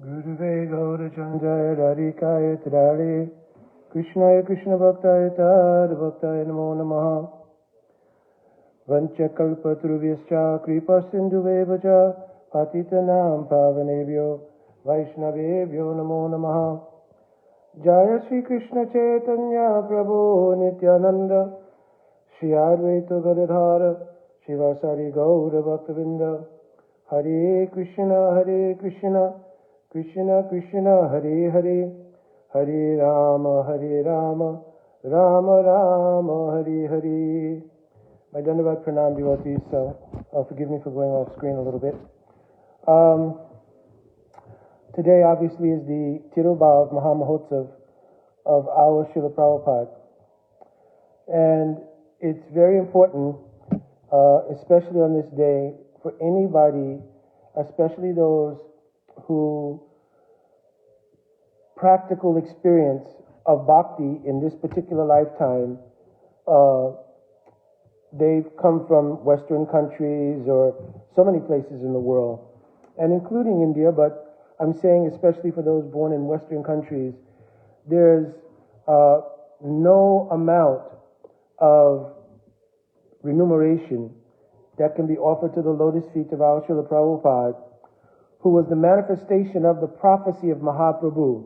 Guruve Gaura Chandaya Radhikaya Trale Krishnaya Krishna Bhaktaya Tad Bhaktaya Namo Namaha Vanchakalpatrubhyascha Kripa Sindhuvevacha Patitanam Pavanebhyo Vaishnavebhyo Namo Namaha Jaya Shri Krishna Chaitanya Prabhu Nityananda Shri Advaita Gadadhara Shivasari Gaura Bhaktavinda Hare Krishna Krishna Krishna Hare Hare Hare Rama Rama Rama Hare Hare. My Dandavat Pranam devotees, so forgive me for going off screen a little bit. Today obviously is the Tirubhav Mahamahotsav of our Srila Prabhupada. And it's very important, especially on this day, for anybody, especially those who practical experience of bhakti in this particular lifetime, they've come from Western countries or so many places in the world, and including India, but I'm saying especially for those born in Western countries, there's no amount of remuneration that can be offered to the lotus feet of our Srila Prabhupada, who was the manifestation of the prophecy of Mahaprabhu.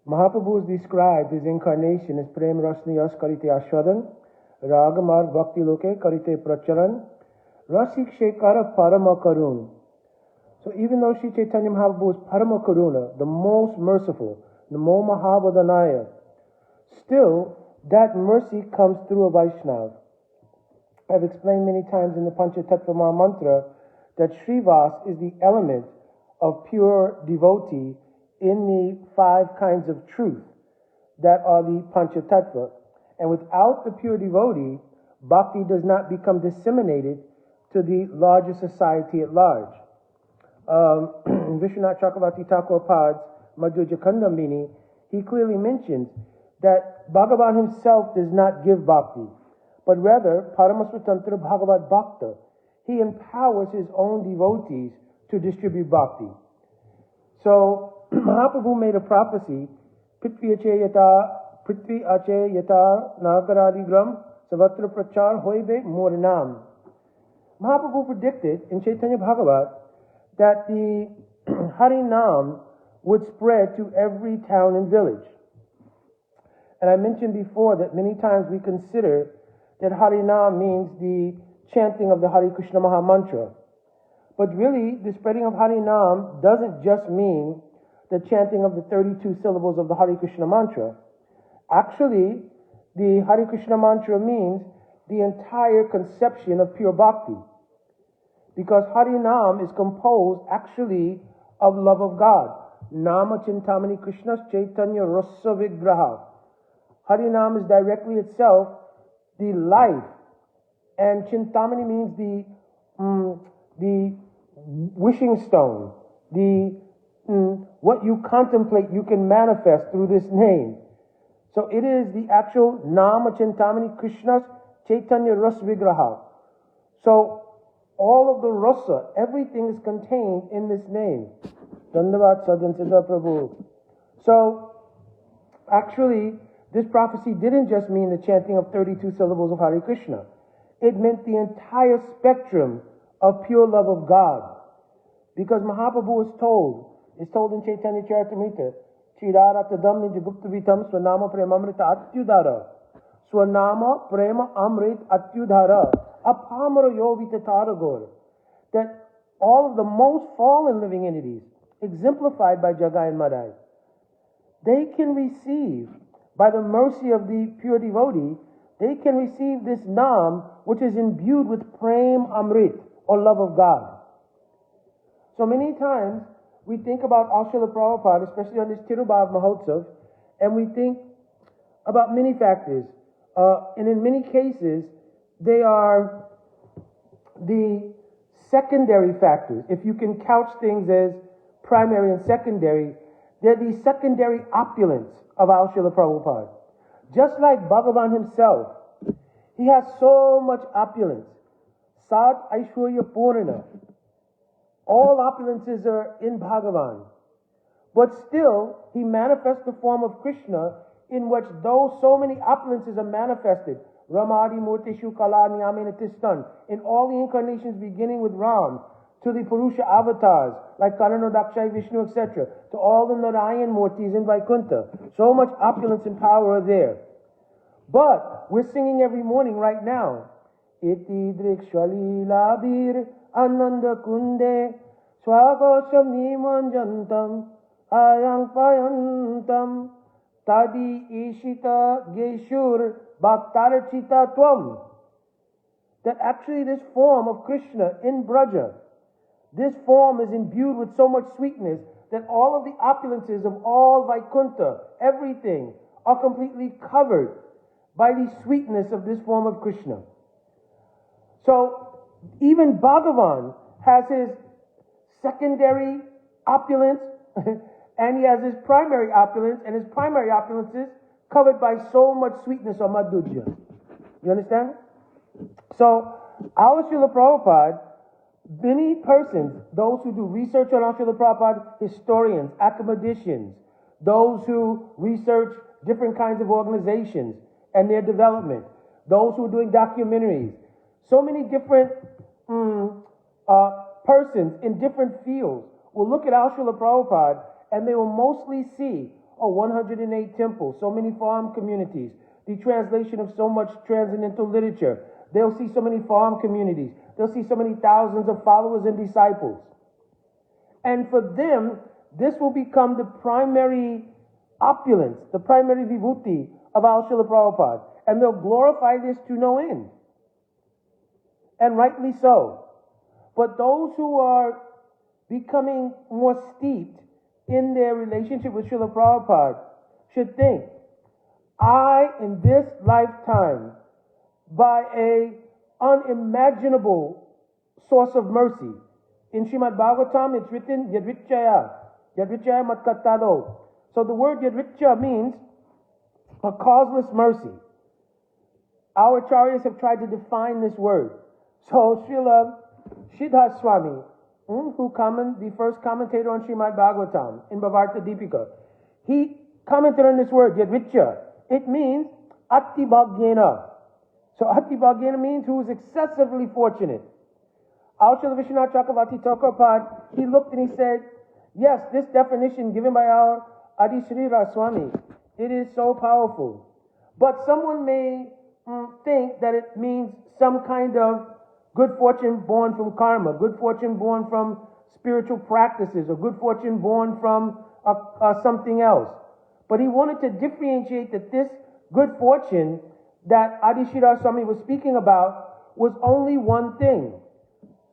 Mahaprabhu is described, his incarnation, as Prem Rasni Yas Karite Ashwadan, Ragamar Bhakti Loke Karite Pracharan, Rasik Shekara Parama Karun. So even though Sri Chaitanya Mahaprabhu is Parama Karuna, the most merciful, Namo Mahabadanaya, still that mercy comes through a Vaishnav. I've explained many times in the Panchatattva Maha Mantra that Srivas is the element of pure devotee in the 5 kinds of truth that are the Panchatattva. And without the pure devotee, bhakti does not become disseminated to the larger society at large. Vishwanath Chakravarti Thakur Pad's Madhurya Kandamini, he clearly mentions that Bhagavan himself does not give bhakti, but rather Paramasvatantra Bhagavat Bhakta. He empowers his own devotees to distribute bhakti. So Mahaprabhu made a prophecy, Prithvi ache yata nagaradigram savatra prachar hoibe morinam. Mahaprabhu predicted in Chaitanya Bhagavat that the Harinam would spread to every town and village. And I mentioned before that many times we consider that Harinam means the chanting of the Hare Krishna Maha Mantra. But really, the spreading of Harinam doesn't just mean the chanting of the 32 syllables of the Hare Krishna Mantra. Actually, the Hare Krishna Mantra means the entire conception of pure bhakti. Because Harinam is composed actually of love of God. Nama Chintamani Krishna's Chaitanya Rasa Vigraha. Harinam is directly itself the life. And Chintamani means the wishing stone, what you contemplate you can manifest through this name. So it is the actual Nama Chintamani Krishna's Chaitanya Rasa Vigraha. So all of the rasa, everything is contained in this name. Dandavat Sadhan Siddha Prabhu. So actually, this prophecy didn't just mean the chanting of 32 syllables of Hare Krishna. It meant the entire spectrum of pure love of God. Because Mahaprabhu is told in Chaitanya Charitamrita, Chidara Tadam Nijagupta Vitam Swanama Premamrita Atyudara. Swanama Prema Amrit Atyudara. Apamara Yovita Taragor. That all of the most fallen living entities, exemplified by Jagai and Madai, they can receive, by the mercy of the pure devotee, they can receive this Nam, which is imbued with Prem Amrit, or love of God. So many times, we think about Srila Prabhupada, especially on this Tirubhav Mahotsav, and we think about many factors. And in many cases, they are the secondary factors. If you can couch things as primary and secondary, they're the secondary opulence of our Srila Prabhupada. Just like Bhagavan himself, he has so much opulence. Sad Aisvarya Purna. All opulences are in Bhagavan. But still, he manifests the form of Krishna in which though so many opulences are manifested, Ramadi Murtishu Kala Niyamena Tistan, in all the incarnations beginning with Ram, to the Purusha avatars, like Karano Dakshay, Vishnu, etc., to all the Narayan Murtis in Vaikuntha. So much opulence and power are there. But we're singing every morning right now. Iti Drikshwali Labir Ananda Kunde Swagosam Nimanjantam Ayang Payantam Tadi Ishita Geshur Bhaktarachita Tvam. That actually this form of Krishna in Braja, this form is imbued with so much sweetness that all of the opulences of all Vaikuntha, everything, are completely covered by the sweetness of this form of Krishna. So even Bhagavan has his secondary opulence and he has his primary opulence, and his primary opulence is covered by so much sweetness or Madhurya. You understand? So our Srila Prabhupada, many persons, those who do research on our Srila Prabhupada, historians, academicians, those who research different kinds of organizations and their development, those who are doing documentaries, so many different persons in different fields will look at our Srila Prabhupada and they will mostly see 108 temples, so many farm communities, the translation of so much transcendental literature. They'll see so many farm communities. They'll see so many thousands of followers and disciples. And for them, this will become the primary opulence, the primary vibhuti of our Srila Prabhupada. And they'll glorify this to no end. And rightly so. But those who are becoming more steeped in their relationship with Srila Prabhupada should think, I, in this lifetime, by a unimaginable source of mercy. In Srimad Bhagavatam, it's written, Yadrichaya Matkattado. So the word Yadrichya means a causeless mercy. Our acharyas have tried to define this word. So Srila Siddhar Swami, the first commentator on Srimad Bhagavatam in Bhavarta Deepika, he commented on this word, Yadrichya. It means Ati Bhagyena. So Ati Bhagyena means who is excessively fortunate. Our Srila Vishwanath Chakravarti Thakurpad, he looked and he said, yes, this definition given by our Adi Srila Swami, it is so powerful. But someone may think that it means some kind of good fortune born from karma, good fortune born from spiritual practices, or good fortune born from something else. But he wanted to differentiate that this good fortune that Adi Srila Swami was speaking about was only one thing.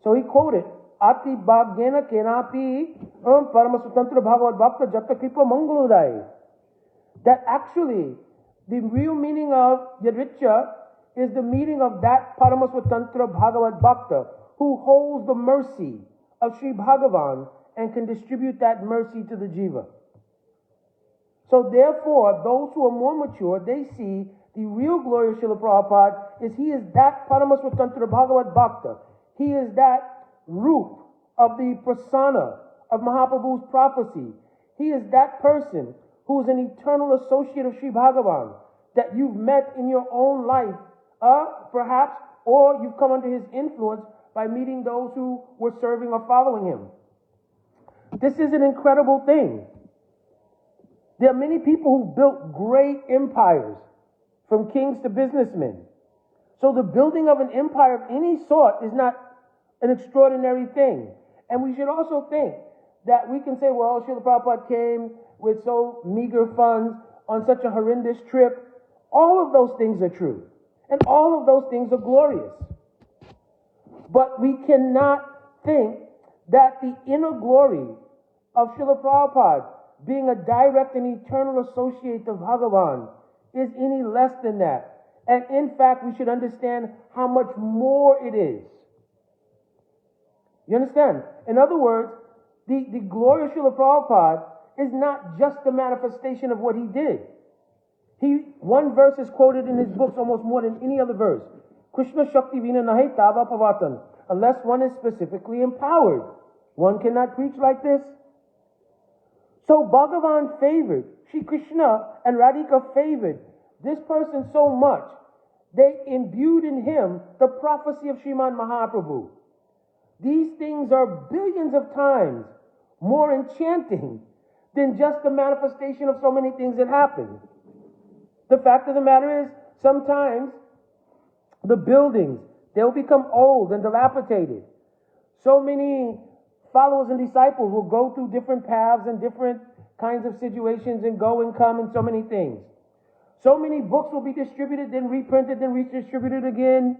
So he quoted, Ati Bhagyena Kenapi Paramasutantra Bhagavad Bhakta Jata Kripa Mangaludai. That actually, the real meaning of Yadrichya is the meaning of that Paramasvatantra Bhagavad Bhakta who holds the mercy of Sri Bhagavan and can distribute that mercy to the jiva. So therefore, those who are more mature, they see the real glory of Srila Prabhupada is he is that Paramasvatantra Bhagavad Bhakta. He is that root of the prasana of Mahaprabhu's prophecy. He is that person who is an eternal associate of Sri Bhagavan that you've met in your own life, perhaps, or you've come under his influence by meeting those who were serving or following him. This is an incredible thing. There are many people who built great empires, from kings to businessmen. So the building of an empire of any sort is not an extraordinary thing. And we should also think that we can say, well, Srila Prabhupada came with so meager funds on such a horrendous trip. All of those things are true. And all of those things are glorious. But we cannot think that the inner glory of Srila Prabhupada, being a direct and eternal associate of Bhagavan, is any less than that. And in fact, we should understand how much more it is. You understand? In other words, the glory of Srila Prabhupada is not just the manifestation of what he did. One verse is quoted in his books almost more than any other verse. Krishna Shakti Vina Nahe Tava Pavatan. Unless one is specifically empowered, one cannot preach like this. So Bhagavan favored, Sri Krishna and Radhika favored this person so much, they imbued in him the prophecy of Sriman Mahaprabhu. These things are billions of times more enchanting than just the manifestation of so many things that happen. The fact of the matter is, sometimes the buildings, they'll become old and dilapidated. So many followers and disciples will go through different paths and different kinds of situations and go and come and so many things. So many books will be distributed, then reprinted, then redistributed again.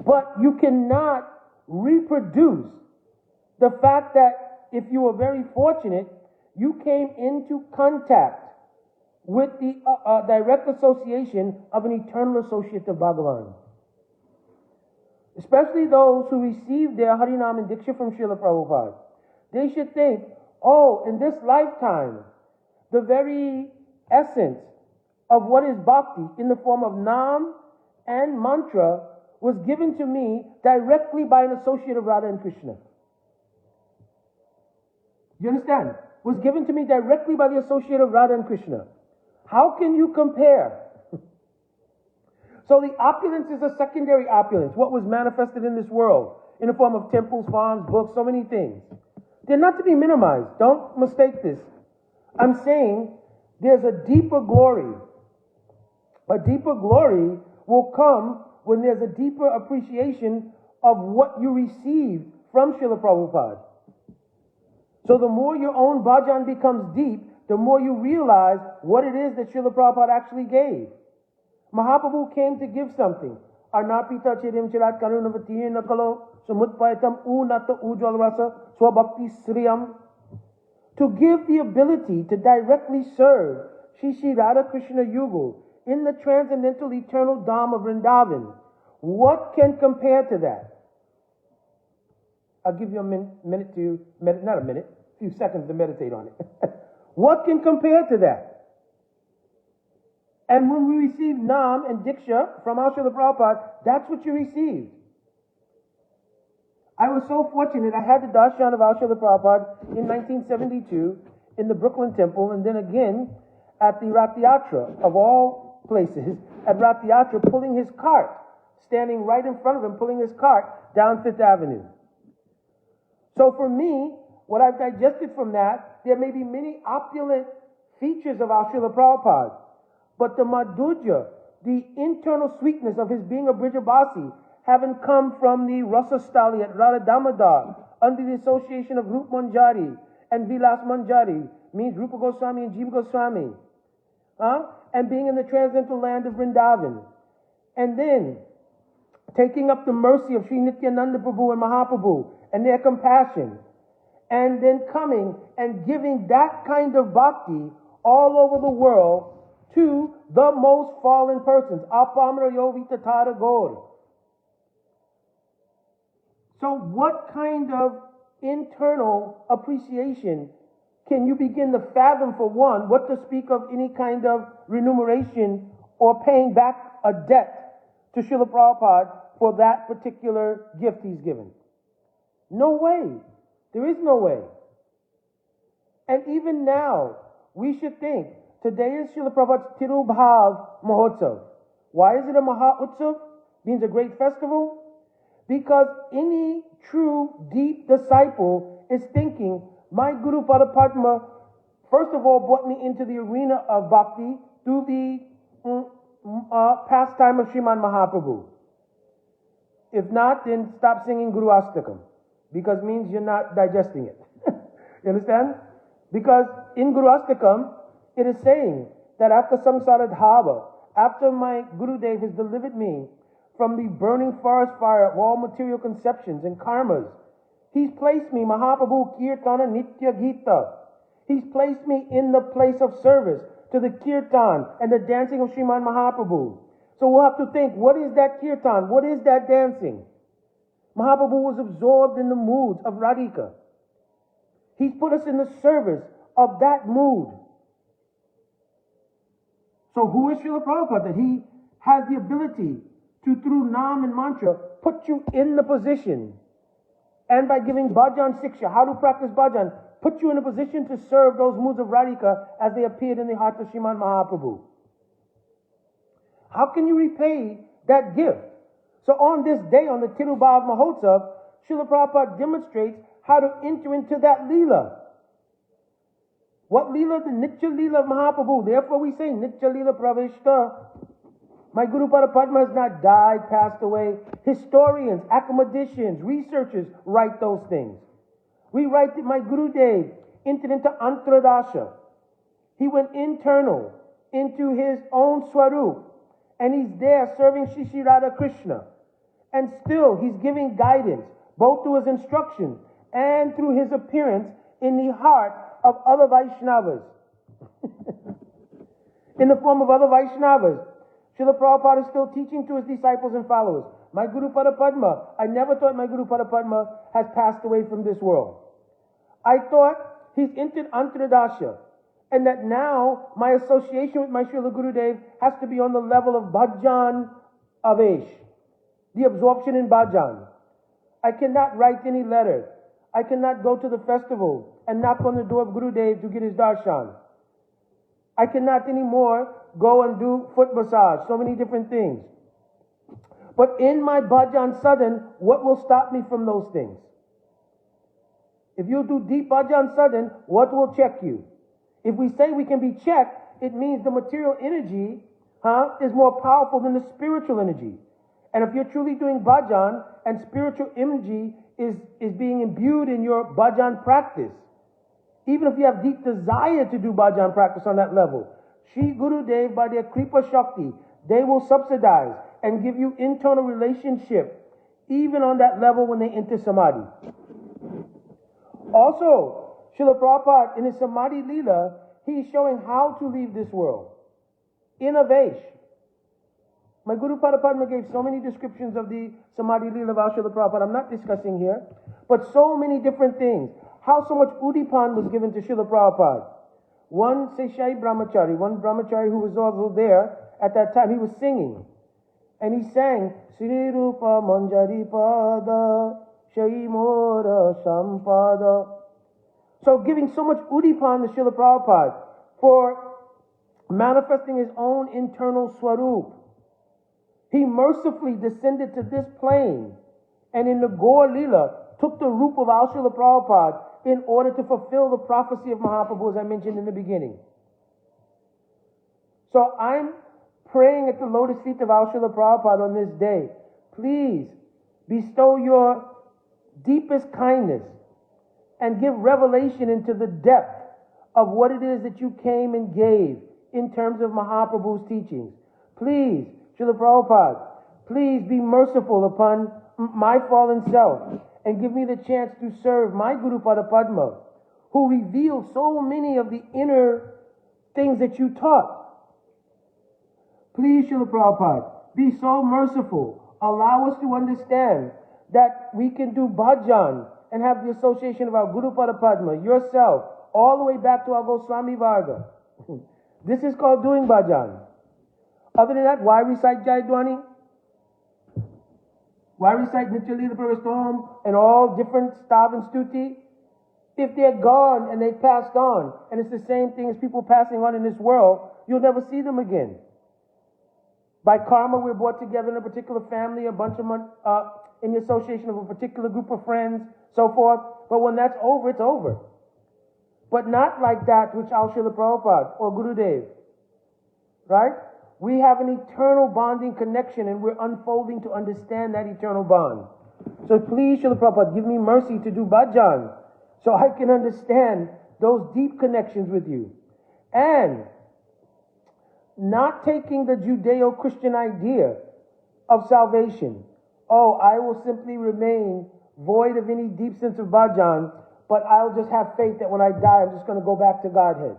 But you cannot reproduce the fact that if you were very fortunate, you came into contact with the direct association of an eternal associate of Bhagavan. Especially those who received their Harinam and Diksha from Srila Prabhupada. They should think, oh, in this lifetime, the very essence of what is bhakti in the form of Nam and mantra was given to me directly by an associate of Radha and Krishna. You understand? Was given to me directly by the associate of Radha and Krishna. How can you compare? So the opulence is a secondary opulence, what was manifested in this world, in the form of temples, farms, books, so many things. They're not to be minimized. Don't mistake this. I'm saying there's a deeper glory. A deeper glory will come when there's a deeper appreciation of what you received from Srila Prabhupada. So the more your own bhajan becomes deep, the more you realize what it is that Srila Prabhupada actually gave. Mahaprabhu came to give something. Arnapita chirim chirat karunavati nakalo samutpayatam unata ujwal rasa swabhakti sriyam. To give the ability to directly serve Shri Shri Radha Krishna Yugal in the transcendental eternal Dham of Vrindavan. What can compare to that? I'll give you a minute to meditate, not a minute, a few seconds to meditate on it. What can compare to that? And when we receive Nam and Diksha from our Srila Prabhupada, that's what you received. I was so fortunate, I had the darshan of our Srila Prabhupada in 1972 in the Brooklyn Temple, and then again at the Rath Yatra, of all places, at Rath Yatra, pulling his cart, standing right in front of him, pulling his cart down Fifth Avenue. So for me, what I've digested from that, there may be many opulent features of our Srila Prabhupada, but the Madhurya, the internal sweetness of his being a Brijabasi, having come from the Rasa Stali at Radha Damodar, under the association of Rup Manjari and Vilas Manjari, means Rupa Goswami and Jiva Goswami, and being in the transcendental land of Vrindavan, and then taking up the mercy of Sri Nityananda Prabhu and Mahaprabhu and their compassion, and then coming and giving that kind of bhakti all over the world to the most fallen persons. Apamra Yovita Tara Gaur. So what kind of internal appreciation can you begin to fathom, for one, what to speak of any kind of remuneration or paying back a debt to Srila Prabhupada for that particular gift he's given? No way. There is no way. And even now, we should think, today is Srila Prabhupada's Tirubhav Mahotsav. Why is it a Maha Utsav? Means a great festival? Because any true, deep disciple is thinking, my Guru Parapadma, first of all, brought me into the arena of bhakti through the pastime of Sriman Mahaprabhu. If not, then stop singing Guru Astakam, because it means you're not digesting it. You understand? Because in Guru Astakam, it is saying that after samsara dhava, after my Gurudev has delivered me from the burning forest fire of all material conceptions and karmas, he's placed me, Mahaprabhu Kirtana Nitya Gita. He's placed me in the place of service to the kirtan and the dancing of Sriman Mahaprabhu. So we'll have to think, what is that kirtan? What is that dancing? Mahaprabhu was absorbed in the moods of Radhika. He's put us in the service of that mood. So who is Srila Prabhupada? That he has the ability to, through Nam and mantra, put you in the position. And by giving bhajan siksha, how to practice bhajan, put you in a position to serve those moods of Radhika as they appeared in the heart of Sriman Mahaprabhu. How can you repay that gift? So on this day, on the Tirubhav Mahotsav, Srila Prabhupada demonstrates how to enter into that Leela. What Leela? The Nitya Leela of Mahaprabhu. Therefore we say Nitya Leela Pravishta. My Guru Padma has not died, passed away. Historians, academicians, researchers write those things. We write that my Guru Dev entered into Antradasha. He went internal into his own Swarup. And he's there serving Shri Radha Krishna. And still he's giving guidance, both through his instructions and through his appearance in the heart of other Vaishnavas. In the form of other Vaishnavas. Srila Prabhupada is still teaching to his disciples and followers. My Guru Padma, I never thought my Guru Padma has passed away from this world. I thought he's entered Antradasha. And that now my association with my Srila Gurudev has to be on the level of bhajan avesh, the absorption in bhajan. I cannot write any letters. I cannot go to the festival and knock on the door of Gurudev to get his darshan. I cannot anymore go and do foot massage, so many different things. But in my bhajan sadhan, what will stop me from those things? If you do deep bhajan sadhan, what will check you? If we say we can be checked, it means the material energy is more powerful than the spiritual energy. And if you're truly doing bhajan and spiritual energy is being imbued in your bhajan practice, even if you have deep desire to do bhajan practice on that level, Shri Gurudev, by their Kripa Shakti, they will subsidize and give you internal relationship, even on that level when they enter Samadhi. Also, Srila Prabhupada, in his Samadhi Leela, he is showing how to leave this world. In Avesh. My Guru Padma gave so many descriptions of the Samadhi Leela of Srila Prabhupada. I'm not discussing here. But so many different things. How so much Udipan was given to Srila Prabhupada. One Seshai Brahmachari, one Brahmachari who was also there at that time, he was singing. And he sang, Sri Rupa Manjari Pada, Shai Mora Sampada. So giving so much Udipan to Srila Prabhupada for manifesting his own internal Swarup. He mercifully descended to this plane and in the Gaur Leela took the roop of our Srila Prabhupada in order to fulfill the prophecy of Mahaprabhu as I mentioned in the beginning. So I'm praying at the lotus feet of our Srila Prabhupada on this day. Please bestow your deepest kindness and give revelation into the depth of what it is that you came and gave in terms of Mahaprabhu's teachings. Please, Srila Prabhupada, please be merciful upon my fallen self and give me the chance to serve my Guru Padma, who revealed so many of the inner things that you taught. Please, Srila Prabhupada, be so merciful. Allow us to understand that we can do bhajan and have the association of our Guru Padma, yourself, all the way back to our Goswami Varga. This is called doing bhajan. Other than that, why recite Jaidwani? Why recite Nitya Leela Pravishtam and all different stav and stuti? If they're gone and they've passed on, and it's the same thing as people passing on in this world, you'll never see them again. By karma, we're brought together in a particular family, a bunch of in the association of a particular group of friends, so forth. But when that's over, it's over. But not like that which our Srila Prabhupada or Gurudev. Right? We have an eternal bonding connection and we're unfolding to understand that eternal bond. So please, Srila Prabhupada, give me mercy to do bhajan so I can understand those deep connections with you. And not taking the Judeo-Christian idea of salvation. Oh, I will simply remain void of any deep sense of bhajan, but I'll just have faith that when I die, I'm just going to go back to Godhead.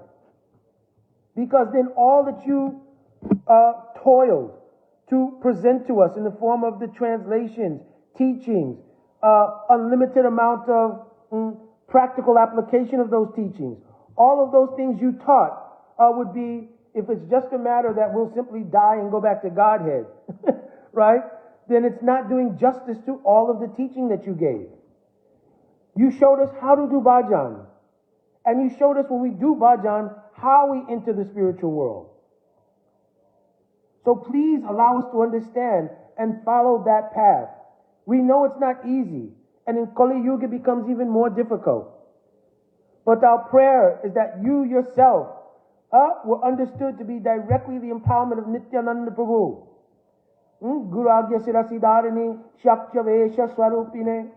Because then all that you toiled to present to us in the form of the translations, teachings, unlimited amount of practical application of those teachings, all of those things you taught would be, if it's just a matter that we'll simply die and go back to Godhead, right? Then it's not doing justice to all of the teaching that you gave. You showed us how to do bhajan. And you showed us when we do bhajan how we enter the spiritual world. So please allow us to understand and follow that path. We know it's not easy, and in Kali Yuga it becomes even more difficult. But our prayer is that you yourself were understood to be directly the empowerment of Nityananda Prabhu. Guru Agya Sirasidarini Shakya Vesha Swarupine.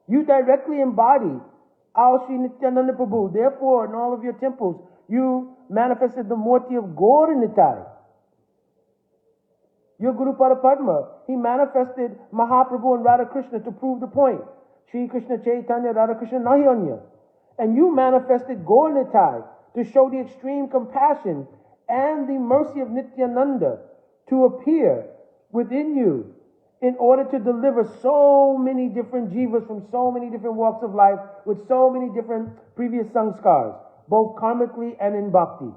You directly embody our Sri Nityananda Prabhu. Therefore, in all of your temples, you manifested the Murti of Gaura Nitai. Your Guru Padma, he manifested Mahaprabhu and Radha Krishna to prove the point. Shri Krishna Chaitanya, Radha Krishna Nahiyanya. And you manifested Gaura Nitai to show the extreme compassion and the mercy of Nityananda to appear within you in order to deliver so many different jivas from so many different walks of life with so many different previous sanskars, both karmically and in bhakti.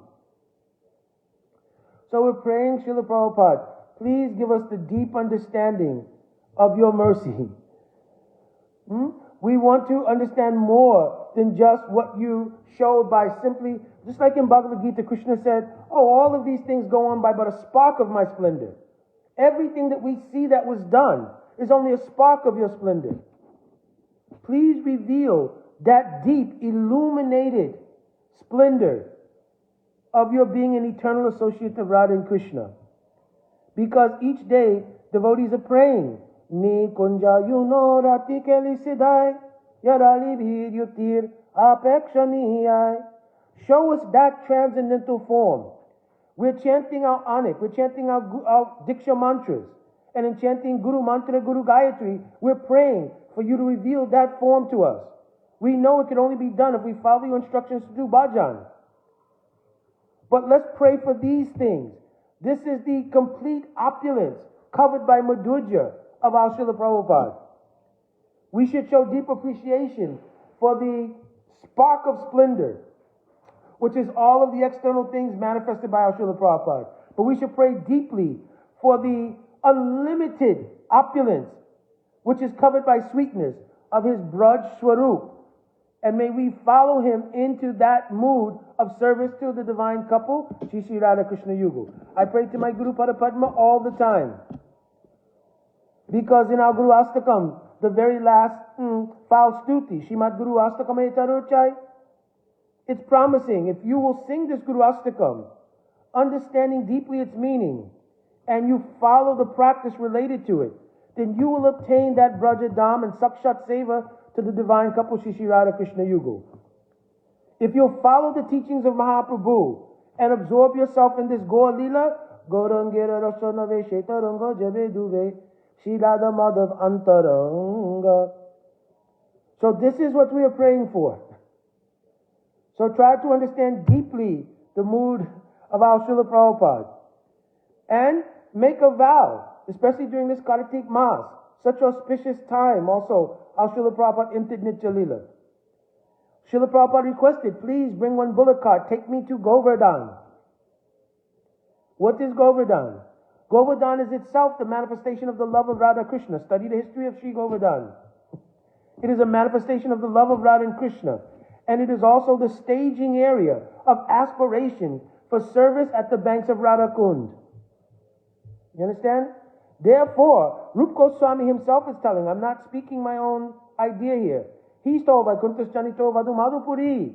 So we're praying, Srila Prabhupada, please give us the deep understanding of your mercy. We want to understand more than just what you showed by simply, just like in Bhagavad Gita, Krishna said, all of these things go on by but a spark of my splendor. Everything that we see that was done is only a spark of your splendor. Please reveal that deep, illuminated splendor of your being an eternal associate of Radha and Krishna. Because each day, devotees are praying, Ni kunja yuno rati keli siddhai, yarali bhir yutir apekshaniyai. Show us that transcendental form. We're chanting our anik, we're chanting our Diksha mantras, and in chanting Guru Mantra, Guru Gayatri, we're praying for you to reveal that form to us. We know it can only be done if we follow your instructions to do bhajan. But let's pray for these things. This is the complete opulence covered by Madhurya of our Srila Prabhupada. We should show deep appreciation for the spark of splendor, which is all of the external things manifested by our Srila Prabhupada. But we should pray deeply for the unlimited opulence, which is covered by sweetness of his Braj Swarup. And may we follow him into that mood of service to the divine couple, Shri Shri Radha Krishna Yugal. I pray to my Guru Padma all the time. Because in our Guru Astakam, the very last foul stuti, Shrimad Guru Astakam Etaruchai, it's promising, if you will sing this Guru Astakam, understanding deeply its meaning, and you follow the practice related to it, then you will obtain that Brajadam and Sakshat Seva to the divine couple Shri Shri Radha Krishna Yugal. If you'll follow the teachings of Mahaprabhu and absorb yourself in this Gaur Leela, Gaurangera Rasanave Shetaranga Jabe Duve Shri Radha Madhav Antaranga. So this is what we are praying for. So try to understand deeply the mood of our Srila Prabhupada. And make a vow, especially during this Kartik Maas, such auspicious time also, our Srila Prabhupada entered Nitya Leela. Srila Prabhupada requested, please bring one bullock cart, take me to Govardhan. What is Govardhan? Govardhan is itself the manifestation of the love of Radha Krishna. Study the history of Sri Govardhan. It is a manifestation of the love of Radha and Krishna. And it is also the staging area of aspiration for service at the banks of Radha Kund. You understand? Therefore, Rup Goswami himself is telling, I'm not speaking my own idea here. He's told by Kuntas Chanito Vadu Madhupuri,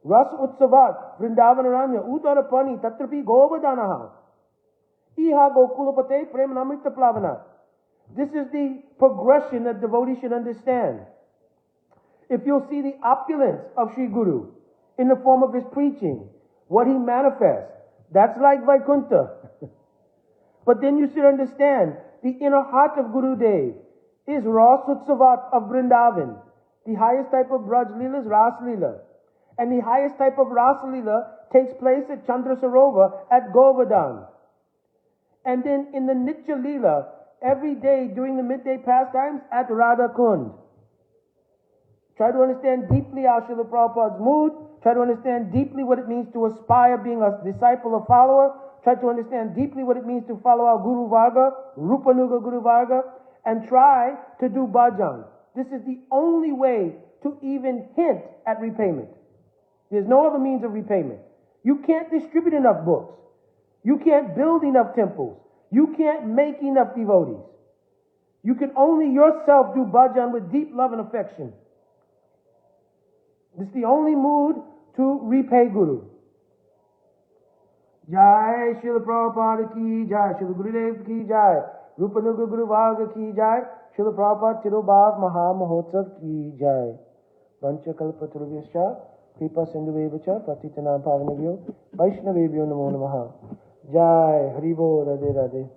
Ras Utsavat, Vrindavanaranya, Uttarapani, Tatrapi Govardhanaha, Iha Gokulapate Prem Namrita Plavana. This is the progression that devotees should understand. If you'll see the opulence of Sri Guru in the form of his preaching, what he manifests, that's like Vaikuntha. But then you should understand the inner heart of Guru Dev is Ras Utsavat of Vrindavan. The highest type of Braj Leela is Ras Leela. And the highest type of Ras Leela takes place at Chandra Sarovar at Govardhan. And then in the Nitya Leela, every day during the midday pastimes at Radha Kund. Try to understand deeply our Srila Prabhupada's mood. Try to understand deeply what it means to aspire being a disciple or follower. Try to understand deeply what it means to follow our Guru Varga, Rupanuga Guru Varga, and try to do bhajan. This is the only way to even hint at repayment. There's no other means of repayment. You can't distribute enough books. You can't build enough temples. You can't make enough devotees. You can only yourself do bhajan with deep love and affection. It's the only mood to repay Guru. Jai Srila Prabhupada ki jai, Srila Gurudev ki jai, Rupanuga Guru Bhaga ki jai, Srila Prabhupada Tirobhav Maha Mahotsav ki jai. Vancha Kalpa Turvyascha, Kripa Sindhuvevacha, Patitanam Pavanavyo, Vaishnavebhyo Namo Namaha. Jai Haribo Radhe Radhe.